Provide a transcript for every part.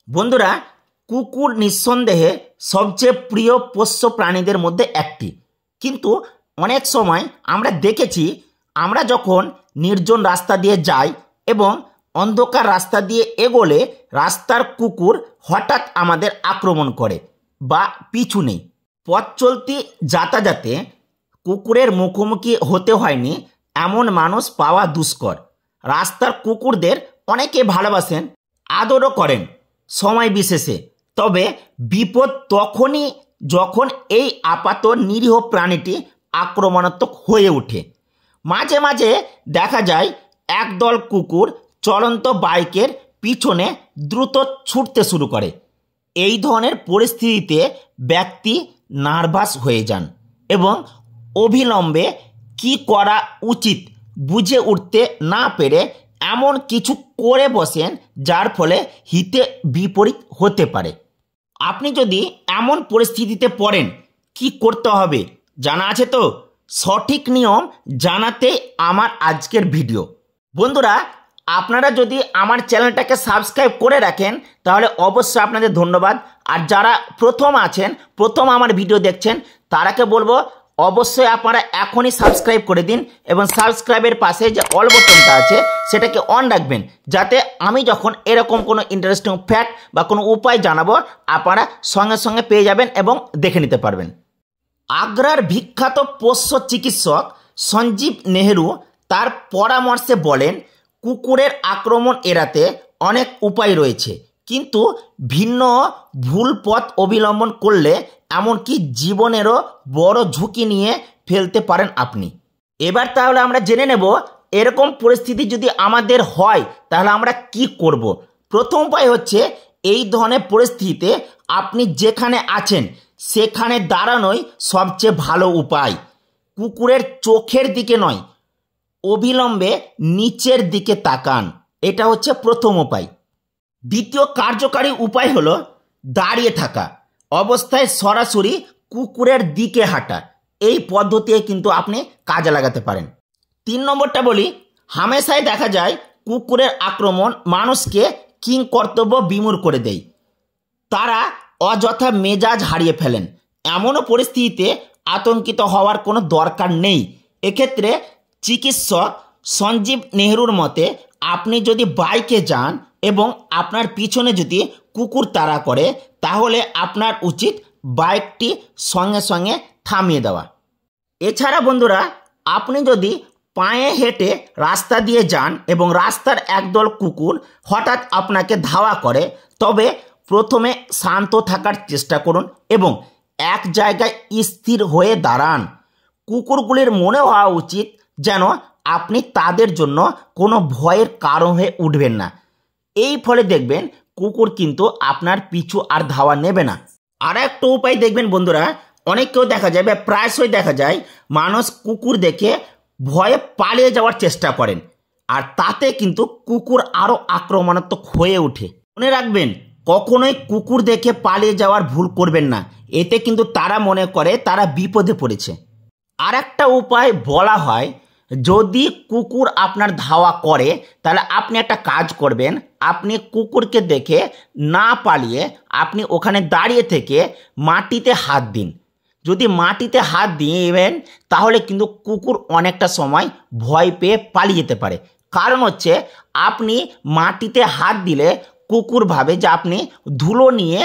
বন্ধুরা, কুকুর নিঃসন্দেহে সবচেয়ে প্রিয় পোষ্য প্রাণীদের মধ্যে একটি। কিন্তু অনেক সময় আমরা দেখেছি, আমরা যখন নির্জন রাস্তা দিয়ে যাই এবং অন্ধকার রাস্তা দিয়ে এগোলে রাস্তার কুকুর হঠাৎ আমাদের আক্রমণ করে বা পিছু নেই। পথ চলতি যাতায়াতে কুকুরের মুখোমুখি হতে হয়নি এমন মানুষ পাওয়া দুষ্কর। রাস্তার কুকুরদের অনেকে ভালোবাসেন, আদরও করেন সময় বিশেষে। তবে বিপদ তখনই যখন এই আপাত নিরীহ প্রাণীটি আক্রমণাত্মক হয়ে ওঠে। মাঝে মাঝে দেখা যায় একদল কুকুর চলন্ত বাইকের পিছনে দ্রুত ছুটতে শুরু করে। এই ধরনের পরিস্থিতিতে ব্যক্তি নার্ভাস হয়ে যান এবং অবিলম্বে কি করা উচিত বুঝে উঠতে না পেরে এমন কিছু করে বসেন যার ফলে হিতে বিপরীত হতে পারে। আপনি যদি এমন পরিস্থিতিতে পড়েন, কি করতে হবে জানা আছে তো? সঠিক নিয়ম জানাতে আমার আজকের ভিডিও। বন্ধুরা, আপনারা যদি আমার চ্যানেলটাকে সাবস্ক্রাইব করে রাখেন তাহলে অবশ্যই আপনাদের ধন্যবাদ। আর যারা প্রথম আমার ভিডিও দেখছেন তারাকে বলবো অবশ্যই আপনারা এখনই সাবস্ক্রাইব করে দিন এবং সাবস্ক্রাইবের পাশে যে অল বাটনটা আছে সেটাকে অন রাখবেন, যাতে আমি যখন এরকম কোনো ইন্টারেস্টিং ফ্যাক্ট বা কোনো উপায় জানাবো আপনারা সঙ্গে সঙ্গে পেয়ে যাবেন এবং দেখে নিতে পারবেন। আগ্রার বিখ্যাত পোষ্য চিকিৎসক সঞ্জীব নেহরু তার পরামর্শে বলেন, কুকুরের আক্রমণ এড়াতে অনেক উপায় রয়েছে, কিন্তু ভিন্ন ভুল পথ অবলম্বন করলে এমনকি জীবনেরও বড় ঝুঁকি নিয়ে ফেলতে পারেন আপনি। এবার তাহলে আমরা জেনে নেব এরকম পরিস্থিতি যদি আমাদের হয় তাহলে আমরা কি করব। প্রথম উপায় হচ্ছে, এই ধরনের পরিস্থিতিতে আপনি যেখানে আছেন সেখানে দাঁড়ানোই সবচেয়ে ভালো উপায়। কুকুরের চোখের দিকে নয়, অবিলম্বে নিচের দিকে তাকান। এটা হচ্ছে প্রথম উপায়। দ্বিতীয় কার্যকারী উপায় হলো দাঁড়িয়ে থাকা অবস্থায় সরাসরি কুকুরের দিকে হাঁটা। এই পদ্ধতি কিন্তু আপনি কাজে লাগাতে পারেন। 3 নম্বরটা বলি, হামেশাই দেখা যায় কুকুরের আক্রমণ মানুষকে কিংকর্তব্য বিমূঢ় করে দেয়। তারা অযথা মেজাজ হারিয়ে ফেলেন। এমনও পরিস্থিতিতে আতঙ্কিত হওয়ার কোনো দরকার নেই। এক্ষেত্রে চিকিৎসক সঞ্জীব নেহরুর মতে, আপনি যদি বাইকে যান এবং আপনার পিছনে যদি কুকুর তাড়া করে তাহলে আপনার উচিত বাইকটি সঙ্গে সঙ্গে থামিয়ে দেওয়া। এছাড়া বন্ধুরা, আপনি যদি পায়ে হেঁটে রাস্তা দিয়ে যান এবং রাস্তার একদল কুকুর হঠাৎ আপনাকে ধাওয়া করে, তবে প্রথমে শান্ত থাকার চেষ্টা করুন এবং এক জায়গায় স্থির হয়ে দাঁড়ান। কুকুরগুলির মনে হওয়া উচিত যেন আপনি তাদের জন্য কোনো ভয়ের কারণ হয়ে উঠবেন না। এই ফলে দেখবেন কুকুর কিন্তু আপনার পিছু আর ধাওয়া নেবে না। আর একটা উপায় দেখবেন বন্ধুরা, অনেককেও দেখা যায় বা প্রায়শই দেখা যায় মানুষ কুকুর দেখে ভয়ে পালিয়ে যাওয়ার চেষ্টা করেন, আর তাতে কিন্তু কুকুর আরও আক্রমণাত্মক হয়ে ওঠে। মনে রাখবেন, কখনোই কুকুর দেখে পালিয়ে যাওয়ার ভুল করবেন না। এতে কিন্তু তারা মনে করে তারা বিপদে পড়েছে। আর একটা উপায় বলা হয়, যদি কুকুর আপনার ধাওয়া করে তাহলে আপনি একটা কাজ করবেন, আপনি কুকুরকে দেখে না পালিয়ে আপনি ওখানে দাঁড়িয়ে থেকে মাটিতে হাত দিন। যদি মাটিতে হাত দিবেন তাহলে কিন্তু কুকুর অনেকটা সময় ভয় পেয়ে পালিয়ে যেতে পারে। কারণ হচ্ছে, আপনি মাটিতে হাত দিলে কুকুর ভাবে যে আপনি ধুলো নিয়ে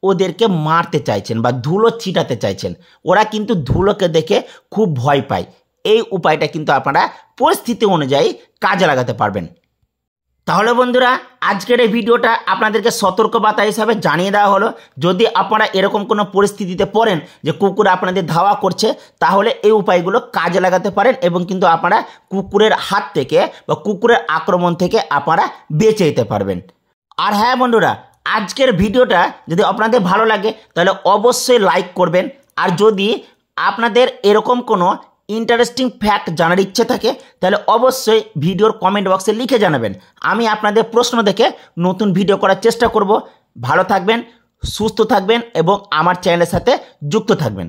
ওদেরকে মারতে চাইছেন বা ধুলো ছিটাতে চাইছেন। ওরা কিন্তু ধুলোকে দেখে খুব ভয় পায়। এই উপায়টা কিন্তু আপনারা পরিস্থিতি অনুযায়ী কাজে লাগাতে পারবেন। তাহলে বন্ধুরা, আজকের এই ভিডিওটা আপনাদেরকে সতর্কবার্তা হিসাবে জানিয়ে দেওয়া হলো। যদি আপনারা এরকম কোনো পরিস্থিতিতে পড়েন যে কুকুর আপনাদের ধাওয়া করছে, তাহলে এই উপায়গুলো কাজে লাগাতে পারেন এবং কিন্তু আপনারা কুকুরের হাত থেকে বা কুকুরের আক্রমণ থেকে আপনারা বেঁচে যেতে পারবেন। আর হ্যাঁ বন্ধুরা, আজকের ভিডিওটা যদি আপনাদের ভালো লাগে তাহলে অবশ্যই লাইক করবেন। আর যদি আপনাদের এরকম কোনো ইন্টারেস্টিং ফ্যাক্ট জানার ইচ্ছে থাকে তাহলে অবশ্যই ভিডিওর কমেন্ট বক্সে লিখে জানাবেন। আমি আপনাদের প্রশ্ন দেখে নতুন ভিডিও করার চেষ্টা করব। ভালো থাকবেন, সুস্থ থাকবেন এবং আমার চ্যানেলের সাথে যুক্ত থাকবেন।